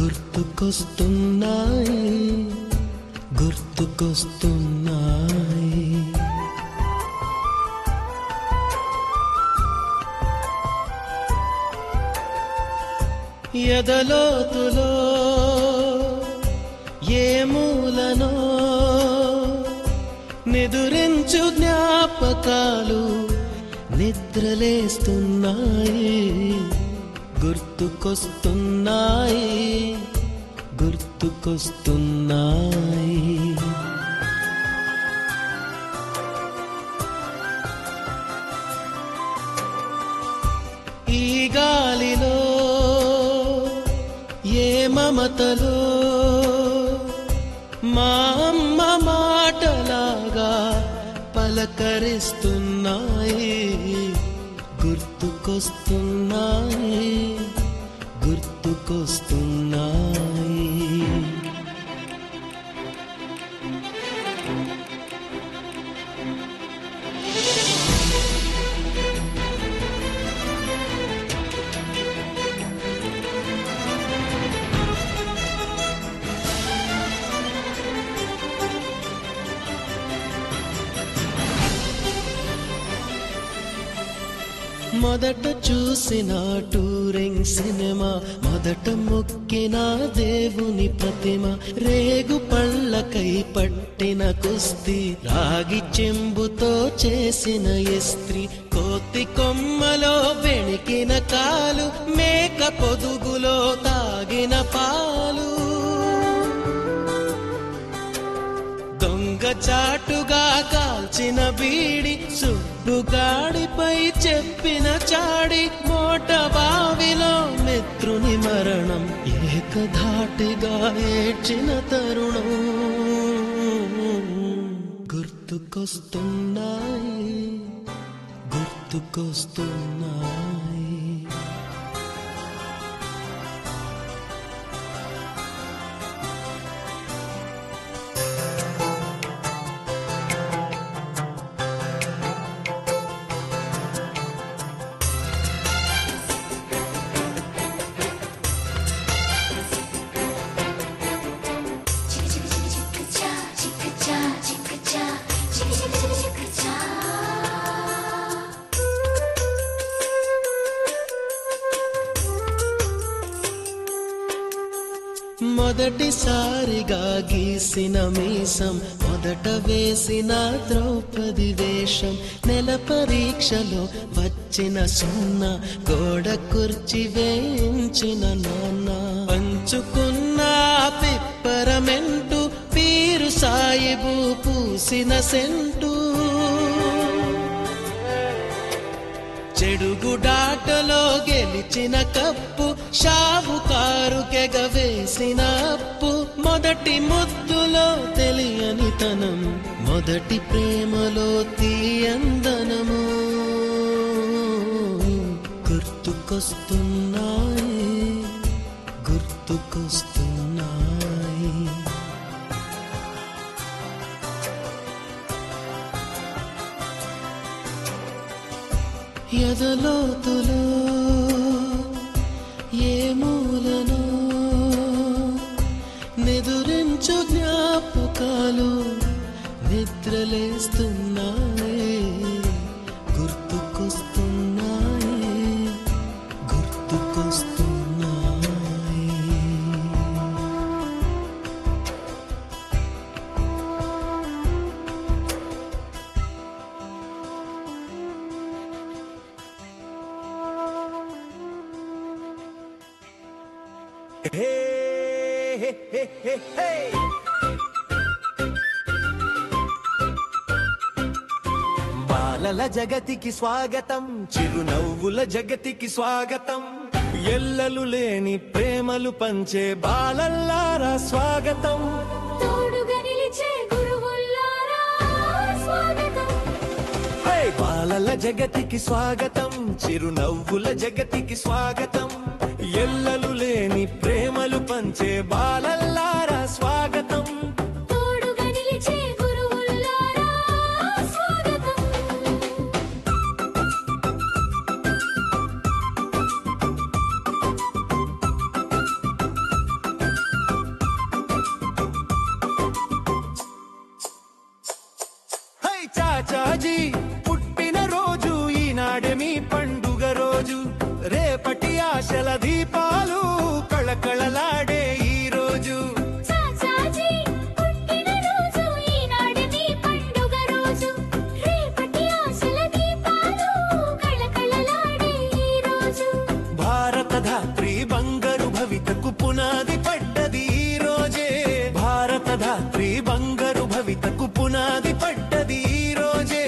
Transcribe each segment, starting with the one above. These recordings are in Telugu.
గుర్తుకొస్తున్నాయి గుర్తుకొస్తున్నాయి. ఎదలోతులో ఏ మూలనో నిదురించు జ్ఞాపకాలు నిద్రలేస్తున్నాయి. గుర్తుకొస్తున్నాయి గుర్తుకొస్తున్నాయి. ఈ గాలిలో ఏ మమతలో మా అమ్మ మాటలాగా పలకరిస్తున్నాయి. గుర్తుకొస్తున్నాయి గుర్తుకొస్తున్నాయి. మొదట చూసిన టూరింగ్ సినిమా, మొదట మొక్కిన దేవుని ప్రతిమ, రేగు పళ్ళకై పట్టిన కుస్తీ, రాగి చెంబుతో చేసిన ఇస్త్రీ, కోతి కొమ్మలో వెణికిన కాలు, మేక పొదుగులో తాగిన పాలు, దొంగ చాటుగా కాల్చిన బీడి, సుబ్బుగాడిపై చెప్పిన చాడి, మోట బావిలో మిత్రుని మరణం, ఏకధాటిగా ఏడ్చిన తరుణం. గుర్తుకొస్తున్నాయి గుర్తుకొస్తున్నాయి. మొదటిసారిగా గీసిన మీసం, మొదట వేసిన ద్రౌపది వేషం, నెల పరీక్షలో వచ్చిన సున్నా, గోడ కుర్చీ వేయించిన నాన్న, పంచుకున్న పిప్పరమెంటు, పీరు సాయిబు పూసిన సెంటు, చెడుగుడాటలో గెలిచిన కప్పు, షావుకారు కెగవేసిన అప్పు, మొదటి ముద్దులో తెలియని తనం, మొదటి ప్రేమలో తీయందనము. గుర్తుకొస్తున్నాయి గుర్తుకొస్తున్నాయి. ఎదలోతులో ఏ మూలనో నిదురించు జ్ఞాపకాలు నిద్రలేస్తున్నాయి. గుర్తుకొస్తున్నాయి గుర్తుకొస్తున్నాయి. బాలల జగతికి స్వాగతం, చిరునవ్వుల జగతికి స్వాగతం, ఎల్లలు లేని ప్రేమలు పంచే బాలల్లారా స్వాగతం, తోడుగా నిలిచే గురువుల్లారా స్వాగతం. బాలల జగతికి స్వాగతం, చిరునవ్వుల జగతికి స్వాగతం, ఎల్లలు లేని ప్రేమలు పంచే బాలల్లారా స్వాగతం, తోడుగా నిలిచే గురువుల్లారా స్వాగతం. ఆశల దీపాలు కళకళలాడే ఈ రోజు చాచాజీ పుట్టిన రోజు ఈనాడు నీ పండుగ రోజు రేపటి ఆశల దీపాలు కళకళలాడే ఈ రోజు భారత ధాత్రి బంగారు భవితకు పునాది పడ్డది ఈ రోజే భారత ధాత్రి బంగారు భవితకు పునాది పడ్డది ఈ రోజే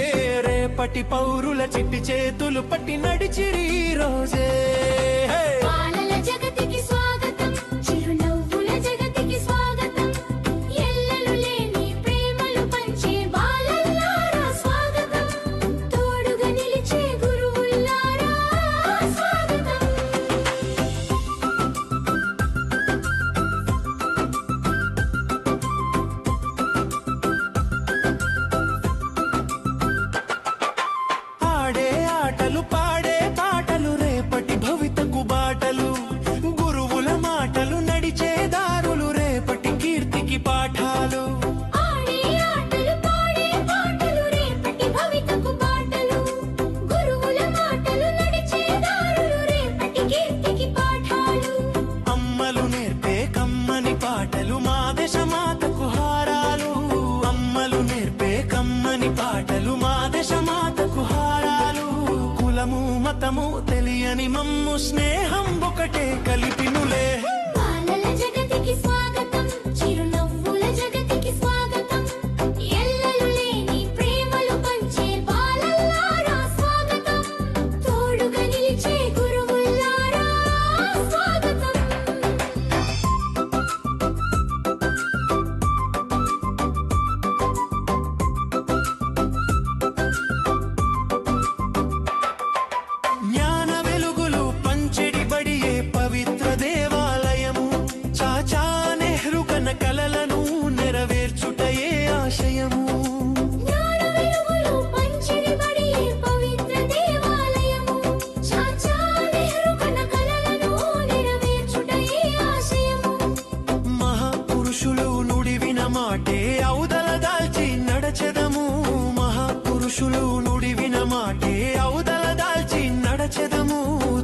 రేపటి పౌరుల చిట్టి చేతులు పట్టి నడిచిరి ఈ రోజే బాలల జగతికి స్వాగతం చిరునవ్వుల జగతికి స్వాగతం ఎల్లలు లేని ప్రేమలు పంచే బాలల్లారా స్వాగతం తోడుగా నిలిచే గురువుల్లారా స్వాగతం ఆడే ఆటలు పాడే పాటలు రేపటి భవితకు బాటలు గురువుల మాటలు నడిచే దారులు రేపటి కీర్తికి పాఠాలు ఆడే ఆటలు పాడే పాటలు రేపటి భవితకు బాటలు గురువుల మాటలు నడిచే దారులు రేపటి కీర్తికి పాఠాలు అమ్మలు నేర్పే కమ్మని పాటలు మా దశమాతకు హారాలు అమ్మలు నేర్పే కమ్మని పాటలు మా దశమాతకు హారాలు కులము మతము తెలియని మమ్ము స్నేహం ఒకటే కలిపినులే బాలల జగతికి స్వాగతం చిరునవ్వుల జగతికి స్వాగతం ఎల్లలు లేని ప్రేమలు పంచే బాలల్లారా స్వాగతం తోడుగా నిలిచే గురువుల్లారా స్వాగతం జ్ఞాన వెలుగులు పంచెడి బడియే పవిత్ర దేవాలయము చాచా నెహ్రూ కన కలలను నెరవేర్చుటయే ఆశయము జ్ఞాన వెలుగులు పంచిరి బడియే పవిత్ర దేవాలయము చాచా నెహ్రూ కన కలలను నెరవేర్చుటయే ఆశయము మహాపురుషులు నుడివిన మాటే ఔదల దాల్చి నడచెదము మహాపురుషులు నుడివిన మాటే ఔదల దాల్చి నడచెదము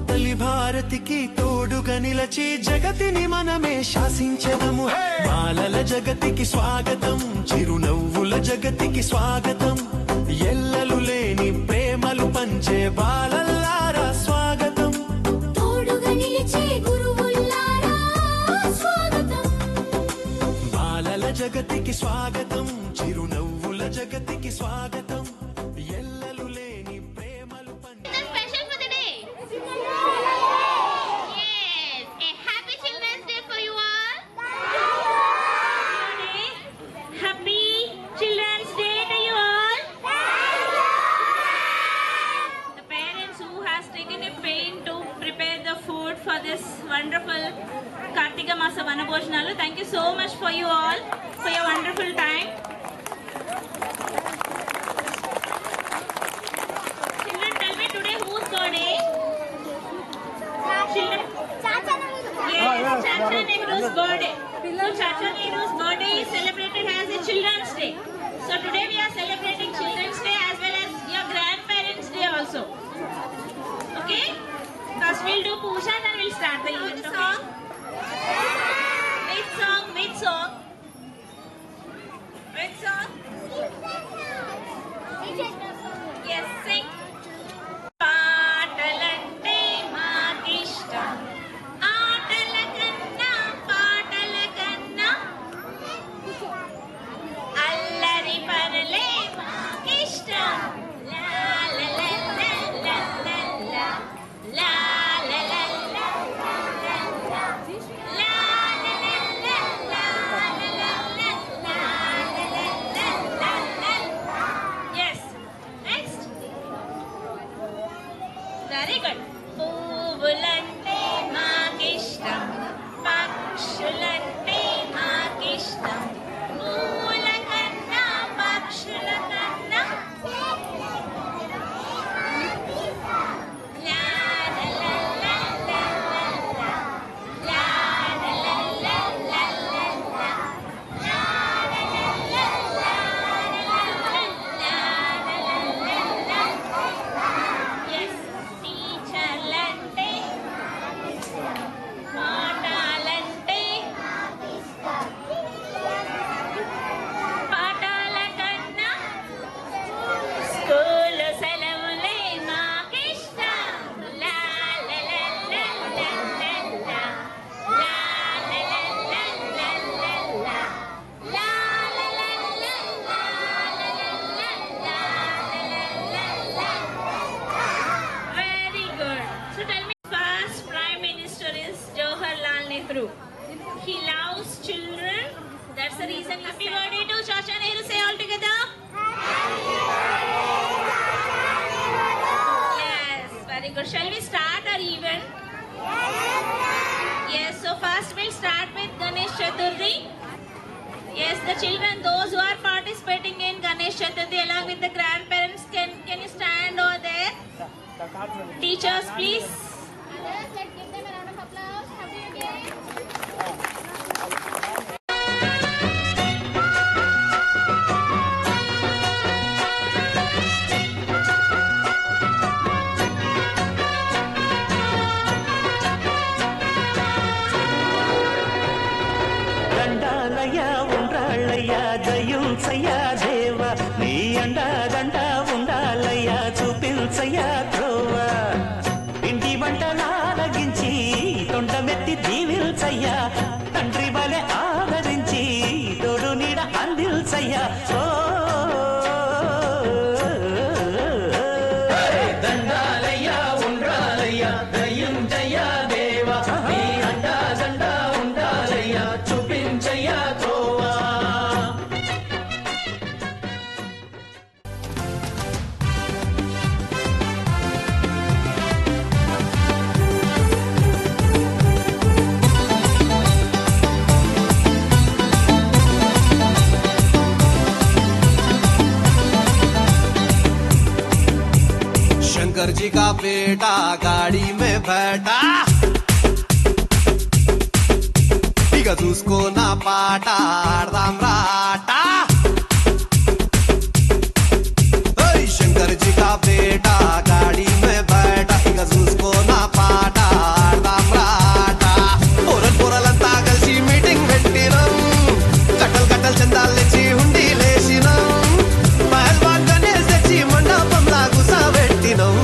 తల్లి భారతికి తోడుగా నిలచి జగతిని మనమే శాసించెదము బాలల జగతికి స్వాగతం చిరునవ్వుల జగతికి స్వాగతం ఎల్లలు లేని ప్రేమలు పంచే బాలల్లారా స్వాగతం తోడుగా నిలిచే గురువుల్లారా స్వాగతం బాలల జగతికి స్వాగతం చిరునవ్వుల జగతికి స్వాగతం ఎల్లలు లేని ప్రేమలు పంచే Special for the day. Yes, a happy Children's Day for you all. Happy Children's Day to you all. The parents who has taken a pain to prepare the food for this wonderful Kartika Masa Vanabhojanalu. Thank you so much for you all for your wonderful time. Children, tell me today whose birthday? Children. Yes, Chacha Nehru's birthday. So Chacha Nehru's birthday is celebrated as a Children's Day. So today we are celebrating Children's Day as well as your Grandparents' Day also. Okay? First we'll do puja and then we'll start the event. Okay? Which song? Which song? Which song? Yes, sing. పాటలంటే మాకిష్టం ఆటల కన్నా పాటల కన్నా అల్లరి పనులే మాకిష్టం లా లా లా లా లా లా లా లా లా లా లా లా లా Children, those who are participating in Ganesh Chaturthi along with the grandparents, can you stand over there? Teachers, please. Let's give them a round of applause. Happy New Year. దండాలయ్యా ఉండ్రాళ్ళయ్యా జయించయ్యా దేవా నీ అండా దండ ఉండాలయ్యా చూపించయ్యా త్రోవా ఇంటి వంటలారగించి తొండమెత్తి దీవిల్చయ్యా తండ్రి వలె ఆదరించి తోడు నీడ అందిల్చయ్యా ఓ దండాలయ్యా ఉండ్రాలయ్యా జయించయ్యా దేవా నీ అండా దండ ఉండాలయ్యా చూపించయ్యా త్రోవా शंकर जी का बेटा गाड़ी में बैठा इका उसको ना पाटा आरदाम राटा शंकर जी का बेटा गाड़ी में बैठा इका उसको ना पाटा आरदाम राटा पोरल पोरलंता कलसी मीटिंग పెట్టినం కట్టల్ కట్టల్ చందాలు తెచ్చి హుండీ లేసినం పహల్వాన్ గణేష్ తెచ్చి మండపంలా గుసబెట్టినం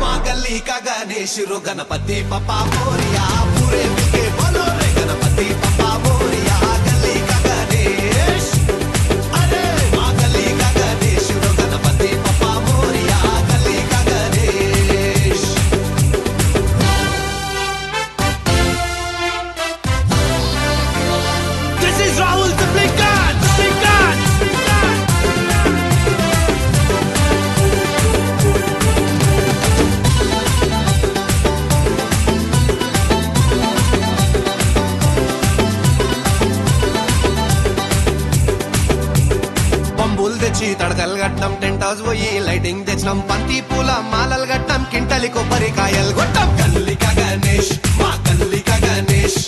మా గల్లీ కా గణేష్ రో గణపతి పప్పా మోరియా పూరే మిల్కే బోలో రే గణపతి పప్పా మోరియా గల్లీ కా గణేష్ అరే మా గల్లీ కా గణేష్ రో గణపతి పప్పా మోరియా గల్లీ కా Ganesh This is Rahul the Big God, Big God. పంబులు తెచ్చి తడకలు కట్టినాం టెంట్ హౌస్ పోయి లైటింగ్ తెచ్చినాం పంతి పూల మాలలు కట్టినాం కింటలి కొబ్బరికాయలు కొట్టాం కల్లిక గణేష్ మా కల్లిక గణేష్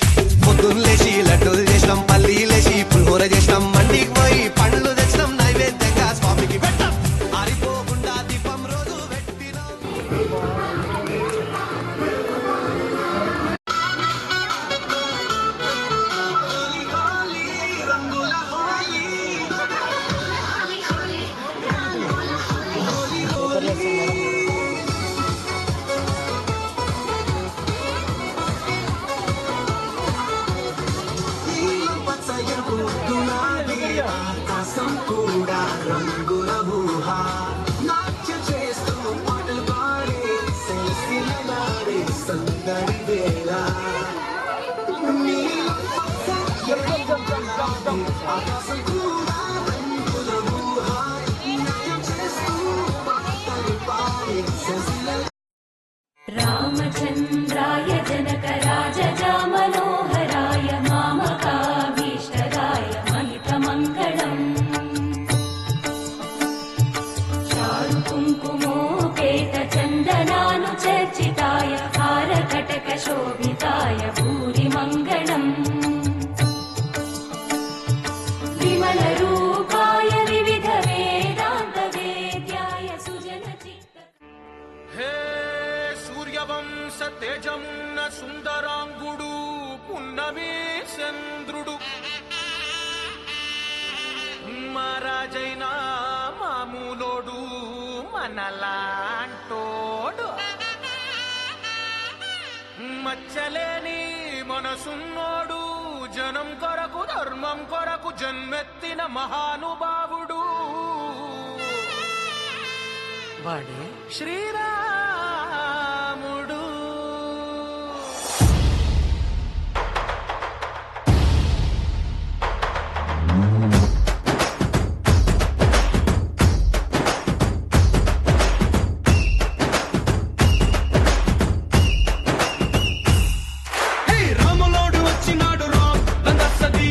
పొద్దున్న లేచి లడ్డూలు చేసినాం పల్లీలేసి పులిహోర చేసినాం మండికి పోయి పండ్లు తెచ్చినాం నైవేద్యంగా స్వామికి పెట్టాం ఆరిపోకుండా దీపం రోజు పెట్టినాం रामचन्द्राय जनकराजजा मनोहराय मामकाभीष्टदाय महितमङ्गलम् चारुकुङ्कुमोपेतचन्दनानुचर्चिताय हारकटकशोभिताय भूरिमङ्गलम् विमलरूपाय विविधवेदान्तवेद्याय सुजनचित्त హే సూర్యవంశ తేజమున్న సుందరాంగుడు పున్నమి చంద్రుడు మహారాజైన మామూలోడు మనలాంటోడు మచ్చలేని మనసున్నోడు జనం కొరకు ధర్మం కొరకు జన్మెత్తిన మహానుభావుడు వాడే శ్రీరాముడు రాములోడు వచ్చినాడు రా రంగసది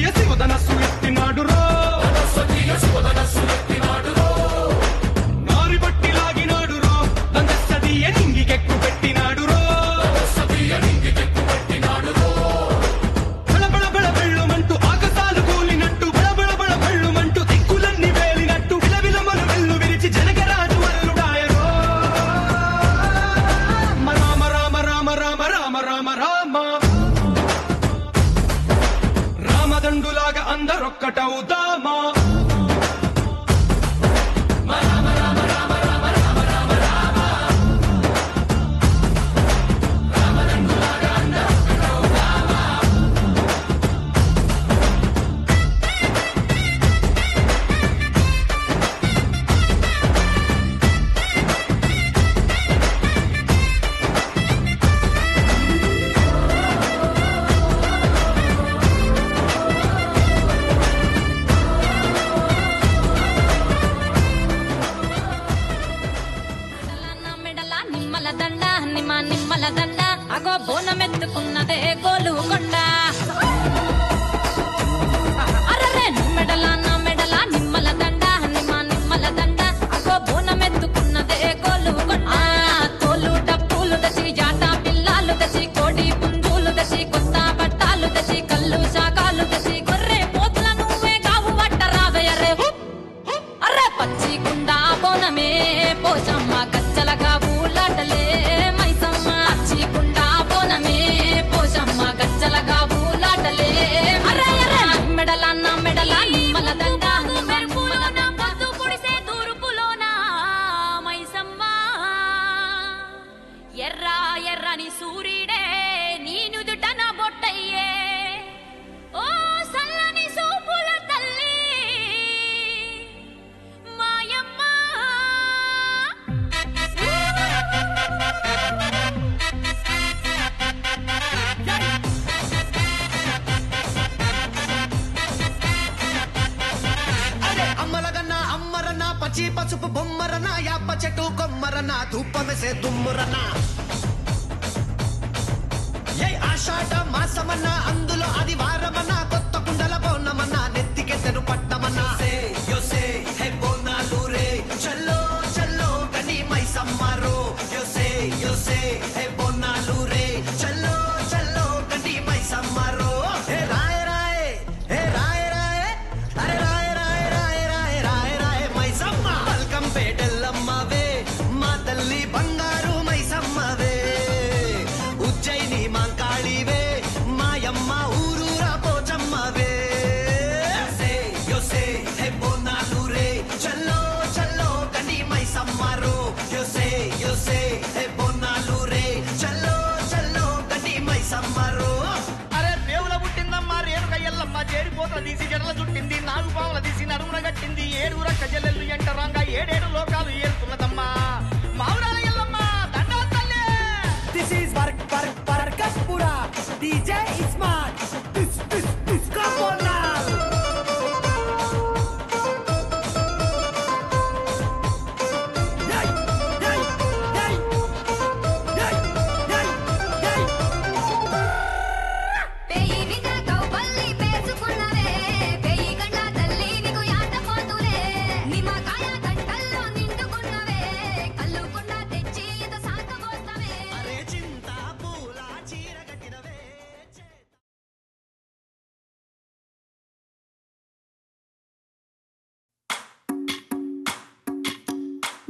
పచ్చి పసుపు బొమ్మరన యాప చెట్టు కొమ్మరన ధూపమెసే దుమ్మురన ఏ ఆషాఢ మాసమన్న అందులో అది వారమన్న కొత్త కుండల బోనమన్న నెత్తికెత్తను పట్టమన్న యోసే హే బోనాలు రే చల్లో చల్లో గని మైసమ్మరో యోసే హే బోనాలు రే చల్లో చల్లో గని మైసమ్మరో హే రాయ రాయ హే రాయ రాయ అరే రాయ రాయ రాయ రాయ రాయ రాయ మైసమ్మ పల్కం పేటెల్లమ్మవే మా తల్లి బంగారు మైసమ్మవే ఉజ్జయిని మాంకాళివే మాయమ్మ ఊరూరా పోచమ్మవే యోసే హే బోనాలు రే చల్లో చల్లో గని మైసమ్మరో యోసే హే బోనాలు రే చల్లో చల్లో గని మైసమ్మరో అరే రేవుల పుట్టిందమ్మా రేణుక ఎల్లమ్మ చేరిపోత తీసి జడల చుట్టింది నాలుగు పాముల తీసి నడుమున కట్టింది ఏడుగుర కజలెల్లు ఎంటరాంగా ఏడేడు లోకాలు ఏరుతున్నదమ్మా మావురాల ఎల్లమ్మ దండాలు తల్లే. This is Varkaspura. DJ is smart. This come on now. Yay, yay, yay, yay, yay, yay. పేయి మీద కౌపల్లి పేసుకున్నవే పేయి గంట తల్లి నీకు యాట పోతులే నిమ్మకాయ గంటల్లో నిండుకున్నవే కల్లుకుండా తెచ్చి ఇంత సాకబోస్తవే అరే చింత పూల చీర కట్టినవే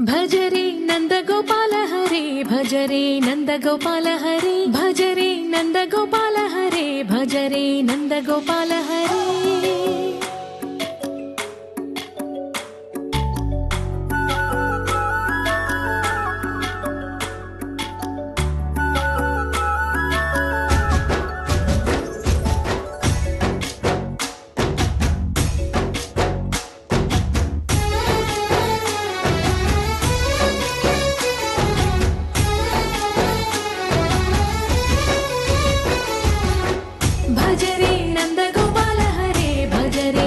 భజరే నందగోపాల హరే భజరే నందగోపాల హరే భజరే నందగోపాల హరే భజరే నందగోపాల హరే భజరే నందగోపాల హరే భజరే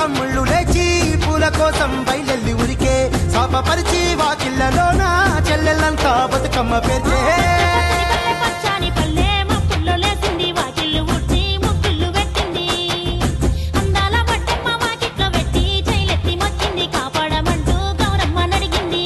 తమ్ముళ్ళు లేచి పూల కోసం బయలెల్లి ఉరికే శాపపరిచి వాకిళ్లలోన చెల్లెళ్ళంతా బతుకమ్మ పేర్చే పచ్చాని పల్లె మొక్కుల్లో లేసింది వాకిళ్ళు ఊడ్చి ముక్కుళ్ళు పెట్టింది అందాల బట్టమ్మ వాకిట్లో పెట్టి జైలెత్తి మొక్కింది కాపాడమంటూ గౌరమ్మ నడిగింది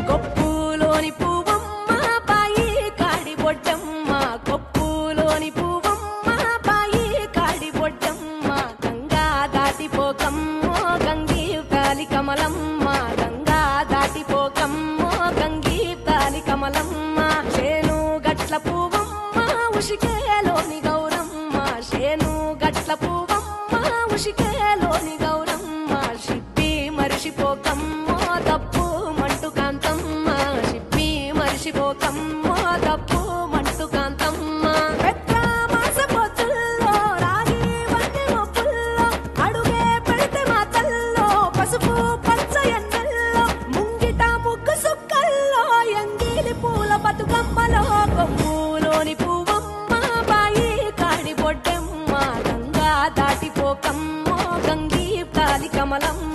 కొప్పులోని పువ్వమ్మ బాయి కాడి బొడ్డమ్మ కొప్పులోని పువ్వమ్మ బాయి కాడి బొడ్డమ్మ గంగా దాటిపోకమ్మో గంగీ తాలి కమలమ్మ గంగా దాటిపోకమ్మో గంగీ తాలి కమలమ్మ శేను గట్ల పువ్వమ్మ ఉషికేలోని గౌరమ్మ శేను గట్ల పువ్వమ్మ ఉషికేలోని గౌరమ్మ షిప్పి మరిషిపోకమ్మో తప్పు మంటు కాంతమ్మ షిప్పి మరిషిపోకమ్మో తప్పు మంటు కాంతమ్మ పెద్ద మాస పొత్తుల్లో రాగి వంటి మొప్పుల్లో అడుగే పెడితే మా తల్లో పసుపు పచ్చ ఎన్నెల్లో ముంగిట ముగ్గు సుక్కల్లో ఎంగిలి పూల బతుకమ్మలో కొమ్ములోని పువ్వమ్మ బాయి కాడి బొడ్డమ్మ గంగా దాటిపోకమ్మో గంగీ తాలి కమలమ్మ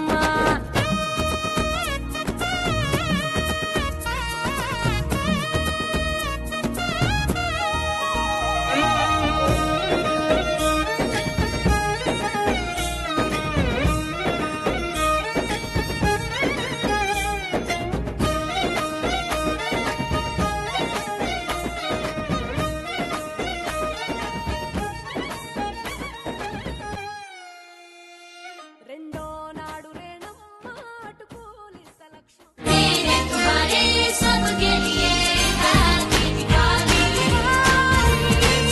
రెండో నాడు రేణమ్మ అటుకూలి సలక్ష్యం मेरे तुम्हारे सबके लिए हैप्पी दिवाली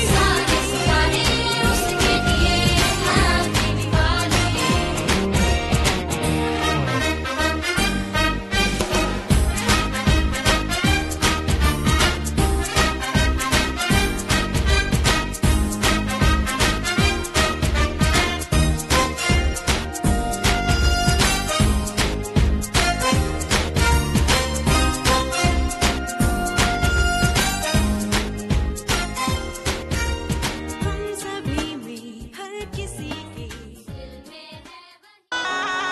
सारे सारे उसके लिए हैप्पी दिवाली हम सभी में हर किसी के दिल में है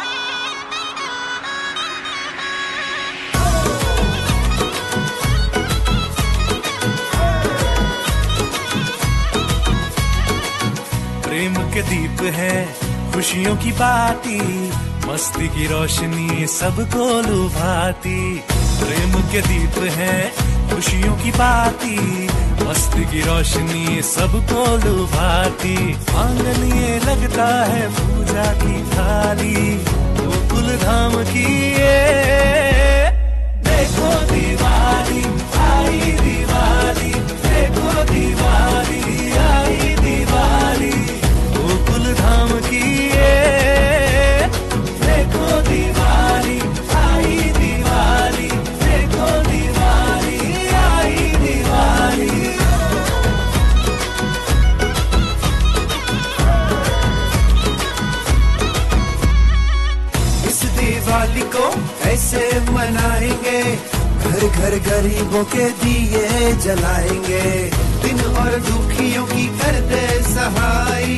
प्रेम के दीप है खुशियों की बाती मस्ती की रोशनी सबको लुभाती प्रेम के दीप है खुशियों की बाती मस्ती की रोशनी सबको लुभाती आंगन ये लगता है पूजा की थाली गोकुल धाम की ये देखो दिवाली आई दिवाली देखो दिवाली आई दिवाली गोकुल धाम की ये देखो दिवाली आई दिवाली देखो दिवाली आई दिवाली इस दिवाली को ऐसे मनाएंगे घर घर गरीबों के दिए जलाएंगे दिन और दुखियों की करते सहाय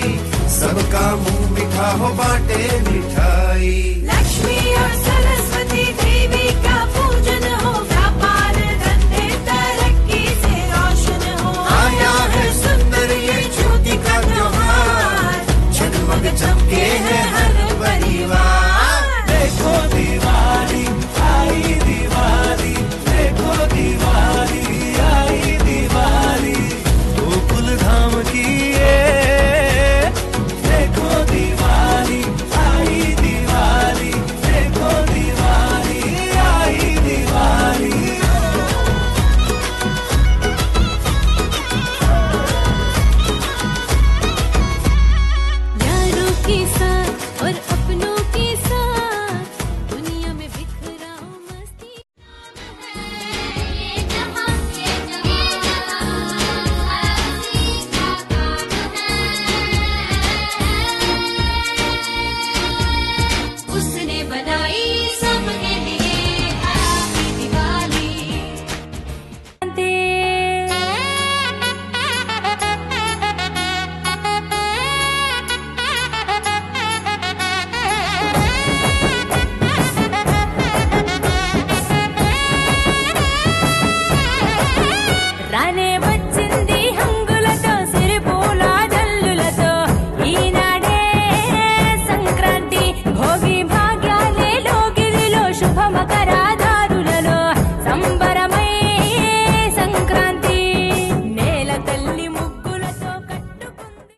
सबका मुंह मीठा हो बांटे मिठाई लक्ष्मी और सरस्वती देवी का पूजन हो व्यापार धंधे तरक्की से रोशन हो आया है सुंदर ये ज्योति का त्योहार जगमग चमके है हर परिवार देखो दिवाली आई दिवाली देखो दिवाली आई दिवाली गोकुल धाम की ये देखो दिवाली आई दिवाली के साथ और अपनों के साथ दुनिया में बिखरा हूँ मस्ती। उसने बनाई सबके लिए हैप्पी दिवाली। రానే వచ్చింది హంగులతో సిరిపూల జల్లులతో ఈనాడే సంక్రాంతి భోగి భాగ్యాలే లోగిలిలో శుభ మకరాదారులలో సంబరమై సంక్రాంతి నేల తల్లి ముగ్గులతో కట్టుకుంది.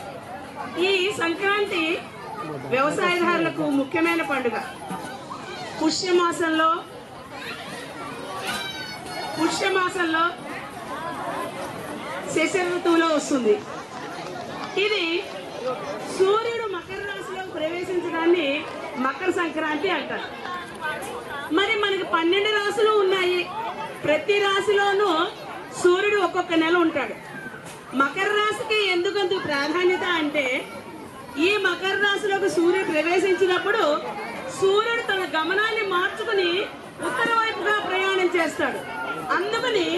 ఈ సంక్రాంతి వ్యవసాయదారులకు ముఖ్యమైన పండుగ. పుష్యమాసంలో శశి ఋతువులో వస్తుంది. ఇది సూర్యుడు మకర రాశిలో ప్రవేశించడాన్ని మకర సంక్రాంతి అంటారు. మరి మనకి 12 రాశులు ఉన్నాయి. ప్రతి రాశిలోనూ సూర్యుడు ఒక్కొక్క నెల ఉంటాడు. మకర రాశికి ఎందుకంత ప్రాధాన్యత అంటే ఈ మకర రాశిలోకి సూర్యుడు ప్రవేశించినప్పుడు సూర్యుడు తన గమనాన్ని మార్చుకుని ఉత్తర వైపుగా ప్రయాణం చేస్తాడు. అందుకని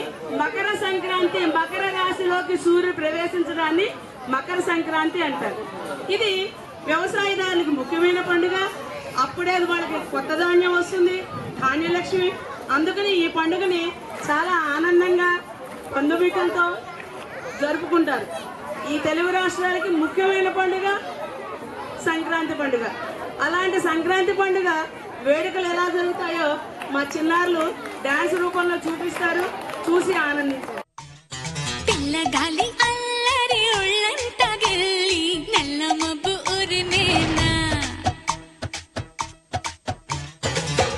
మకర సంక్రాంతి, మకర రాశిలోకి సూర్యుడు ప్రవేశించడాన్ని మకర సంక్రాంతి అంటారు. ఇది వ్యవసాయదారులకు ముఖ్యమైన పండుగ. అప్పుడే వాళ్ళకి కొత్త ధాన్యం వస్తుంది, ధాన్యలక్ష్మి. అందుకని ఈ పండుగని చాలా ఆనందంగా బంధుమిత్రులతో జరుపుకుంటారు. ఈ తెలుగు రాష్ట్రాలకి ముఖ్యమైన పండుగ సంక్రాంతి పండుగ. అలాంటి సంక్రాంతి పండుగ వేడుకలు ఎలా జరుగుతాయో మా చిన్నారులు డాన్స్ రూపంలో చూపిస్తారు. చూసి ఆనందించారు. పిల్లగాలి అల్లరి ఉళ్ళంత గెల్లి నల్ల మబ్బు ఉరిమేనా.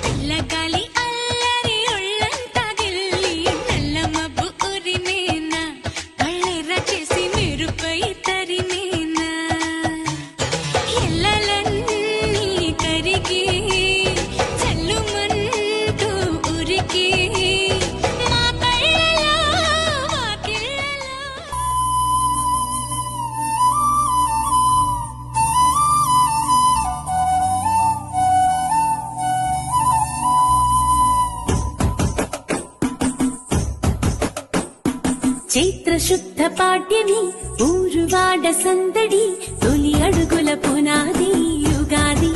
పిల్లగాలి అల్లరి ఉళ్ళంత గెల్లి నల్ల మబ్బు ఉరిమేనా. కళ్ళెర్ర చేసి మెరుపై తరిమేనా. ఎల్లలన్నీ కరిగి చల్లుమంటూ ఉరికి మా కళ్ళలో వాకిళ్ళలో. చైత్ర శుద్ధ పాడ్యమి ఊరువాడ సందడి తొలి అడుగుల పునాది యుగాది.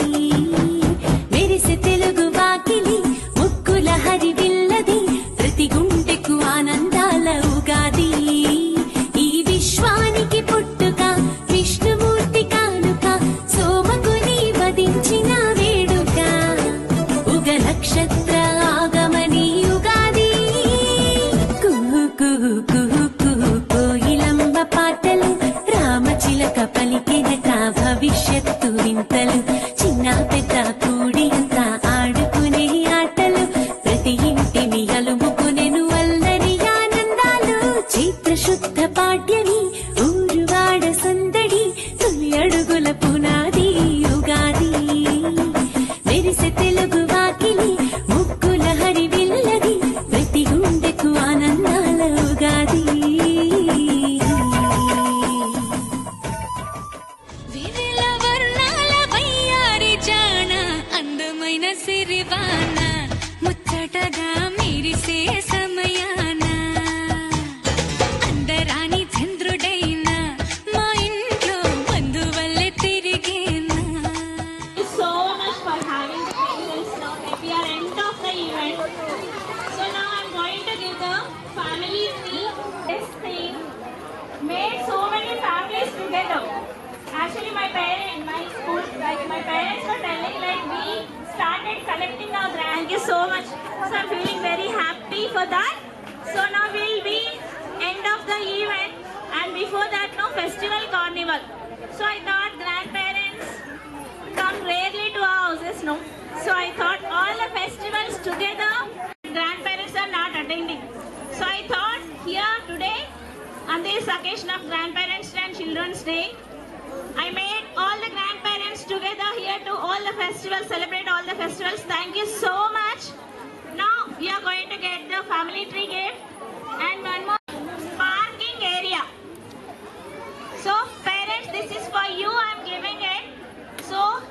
మెరిసె తెలుగు వాకిలి ముక్కుల హరివిల్లది ప్రతి గుండెకు ఆనందాల ఉగాది. ఈ విశ్వానికి పుట్టుక విష్ణుమూర్తి కానుక సోమకుని వధించిన వేడుక. ఉగ నక్షత్ర ఆగమని యుగాది. కుహు కుహు కుహు కుహు కోయిలంబ పాటలు రామచిలక పలికినట భవిష్యత్తు వింతలు. చిన్న పెద్ద కూడి అంతా ఆడుకునే ఆటలు ప్రతి ఇంటిని అలుముకునేను అల్లరి ఆనందాలు. చైత్ర శుద్ధ పాడ్యమి ఊరువాడ సందడి తొలి అడుగుల పునాది యుగాది. మెరిసె తెలుగు వాకిలి ముగ్గుల హరివిల్లది ప్రతి గుండెకు ఆనందాల ఉగాది. విరిల వర్ణాల వయ్యారి జాన అందమైన సిరివాన ముచ్చటగా మెరిసే సమయాన అందరాని చంద్రుడైన మా ఇంట్లో బంధువల్లే తిరిగేనా. Thank you so much for having the patience. Now we are end of the event. So now I'm going to give the family tea. This thing made so many families together. Actually, my school, like my parents were telling, like we started collecting our grants. Thank you so much. So I'm feeling very happy for that. So now we'll be end of the event, and before that, no festival carnival. So I thought grandparents come rarely to our houses, no. So I thought all the festivals together, grandparents are not attending. So I thought here today, on this occasion of Grandparents' Day and Children's Day, I made all the grandparents together here to all the festivals, celebrate all the festivals. Thank you so much. Now we are going to get the family tree gift and one more parking area. So parents, this is for you. I am giving it. So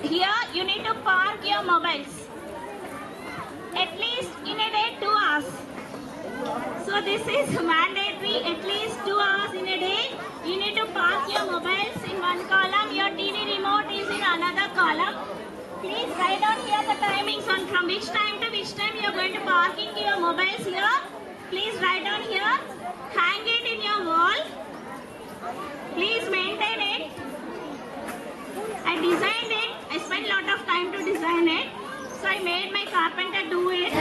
here you need to park your mobiles at least in a day 2 hours. So this is mandatory, at least 2 hours in a day. You need to park your mobiles in one column. Your TV remote is in another column. Please write down here the timings on from which time to which time you are going to parking your mobiles here. Please write down here. Hang it in your wall. Please maintain it. I designed it. I spent a lot of time to design it. So I made my carpenter do it.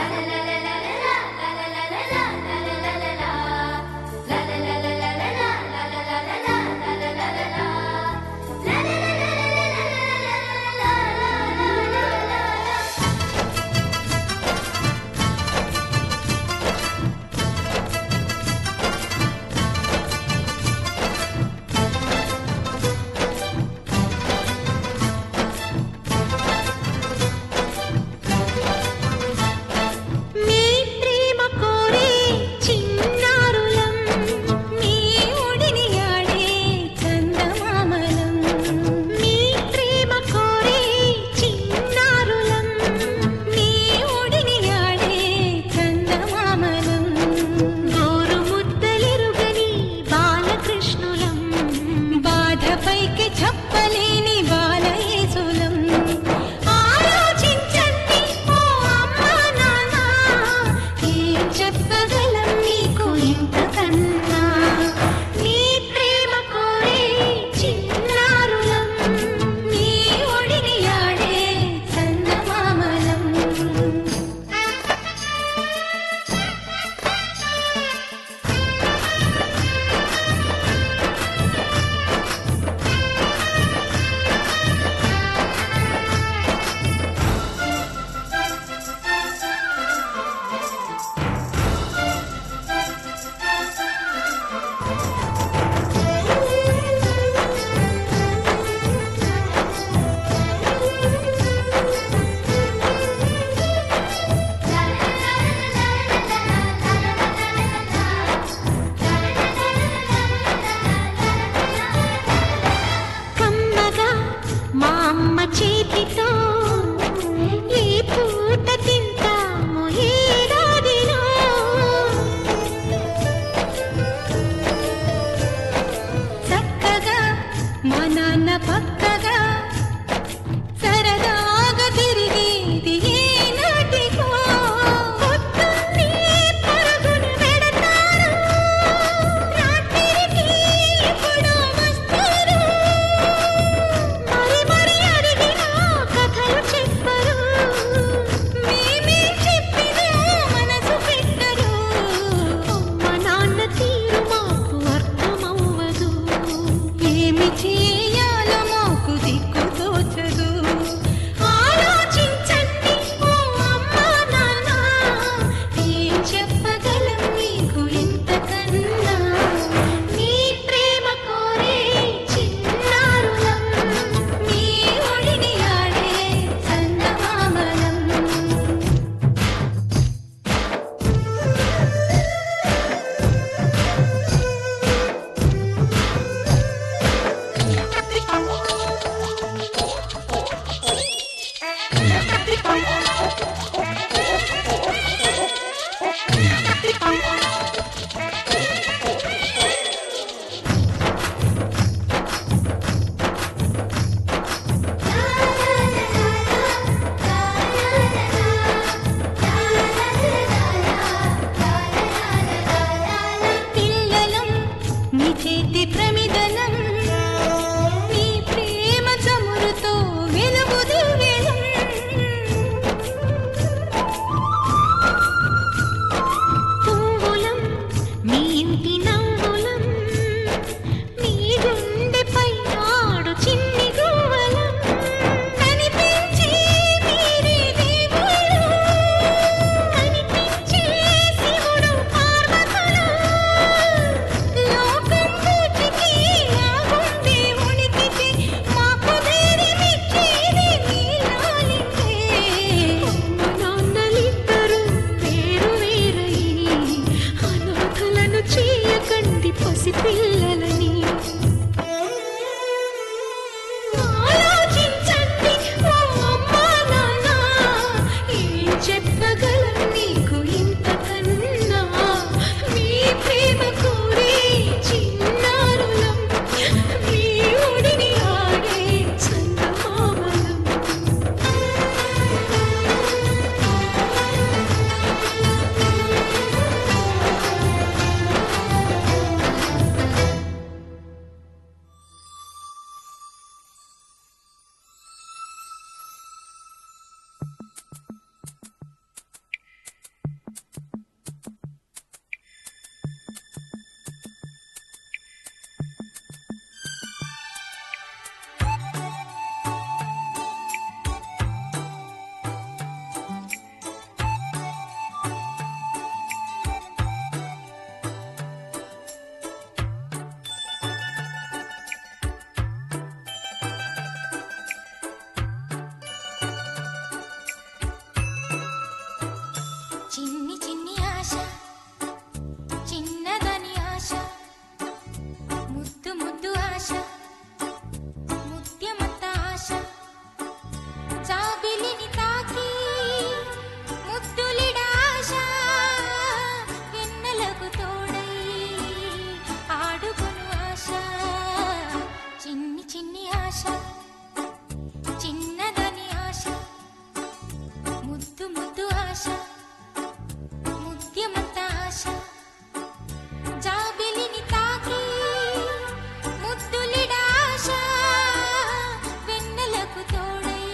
తోడై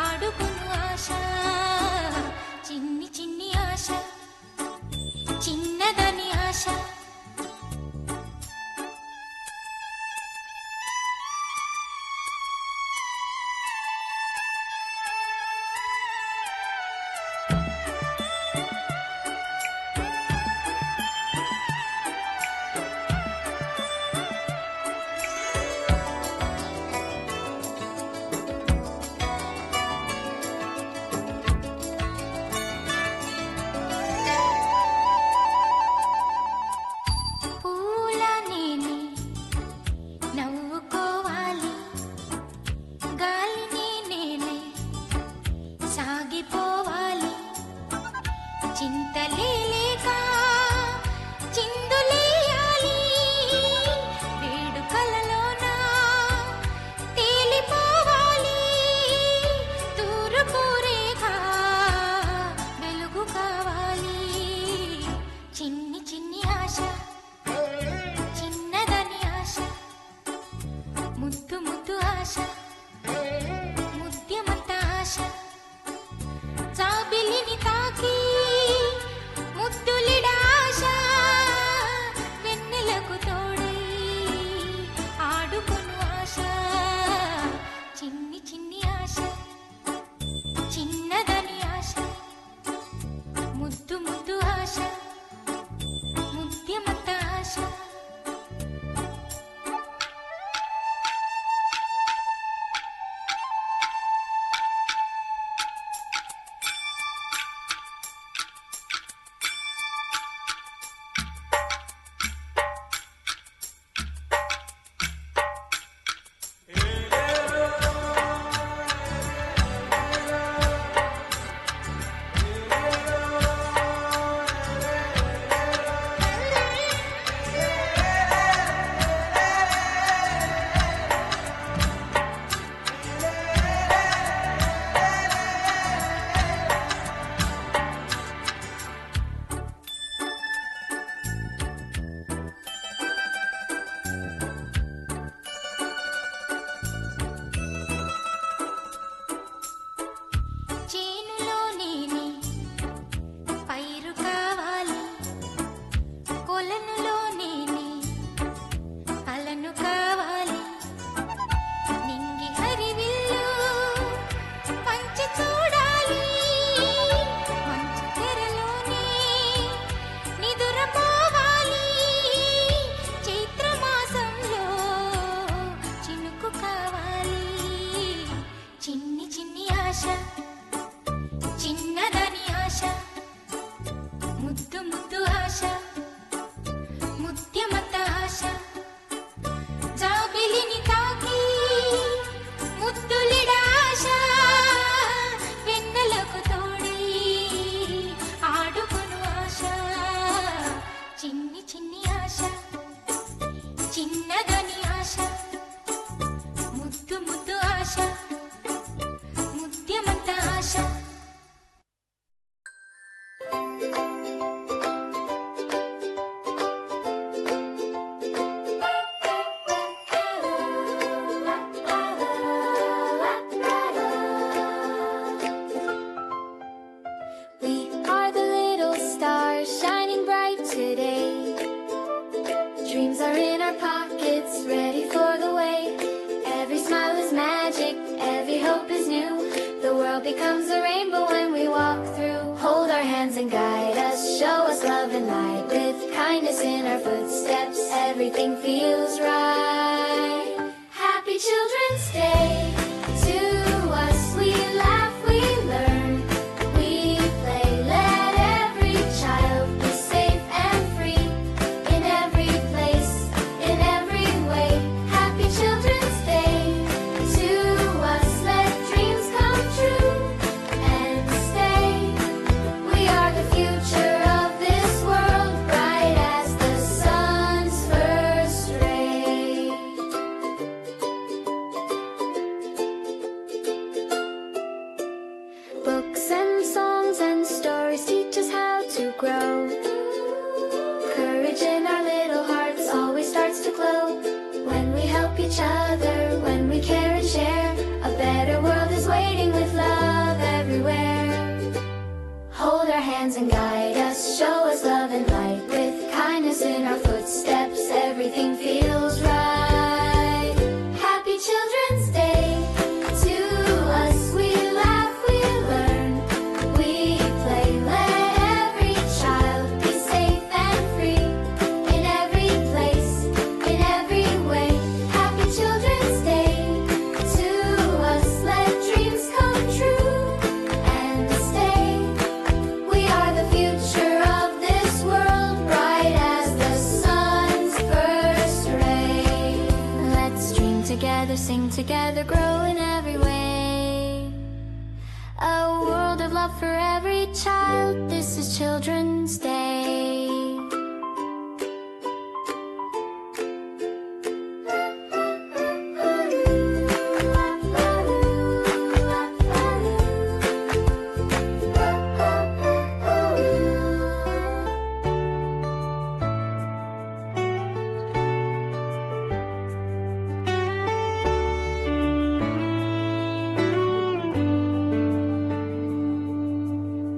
ఆడుకును ఆశ చిన్ని చిన్ని ఆశ చిన్నదని ఆశ becomes a rainbow when we walk through. Hold our hands and guide us, show us love and light. With kindness in our footsteps, everything feels right. Happy Children's Day to us. We laugh, we learn, we play. Let every child be safe and free. In every place, in every way. Happy Children's Day to us. Let dreams come true and stay. We are the future of this world, bright as the sun's first ray. hands and guide us, show us love and light. With kindness in our footsteps, everything feels right. Happy Children's Day to us. We laugh, we learn, we play. Let every child be safe and free, in every place, in every way. Happy Children's Day to us. Let dreams come true and stay. We are the future of this world, bright as the sun's first ray. Let's dream together, sing together, grow in every way. A world of love for every child. This is Children's Day.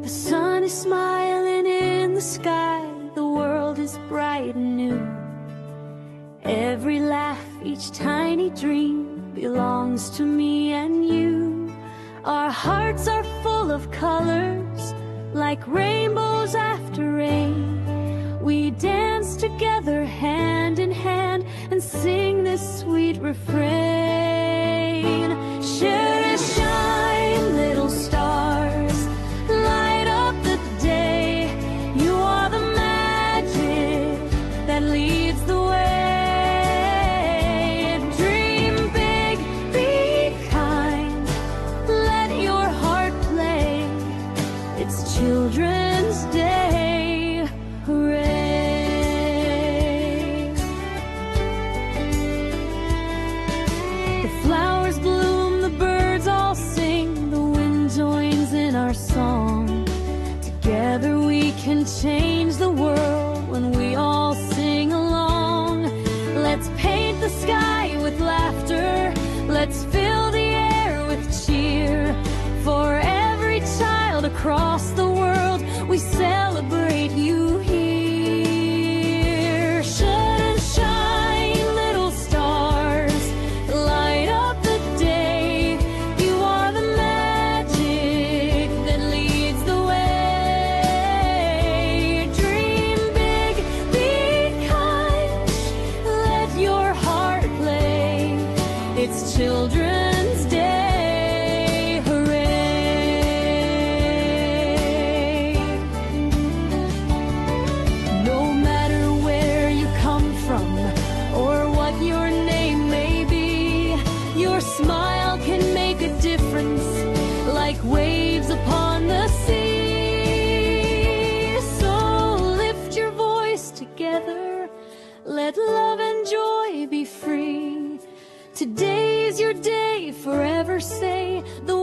The sun is smiling in the sky, the world is bright and new. Every laugh, each tiny dream belongs to me and you. Our hearts are full of colors, like rainbows after rain. We dance together hand in hand and sing this sweet refrain. Share shine, little stars, light up the day. You are the magic that leads the way. Dream big, be kind, let your heart play. It's Children's Day, hooray. The flowers bloom, the birds all sing, the wind joins in our song. Together we can change the world when we all sing along. Let's paint the sky with laughter, let's fill the air with cheer. For every child across the world, we celebrate you here. Shine, little stars, light up the day. You are the magic that leads the way. Dream big, be kind, let your heart play. It's Children's Day, hooray. No matter where you come from or what your name may be, your smile can make a difference, like waves upon the sea. So lift your voice together, let love and joy be free. Today's your day, forever say the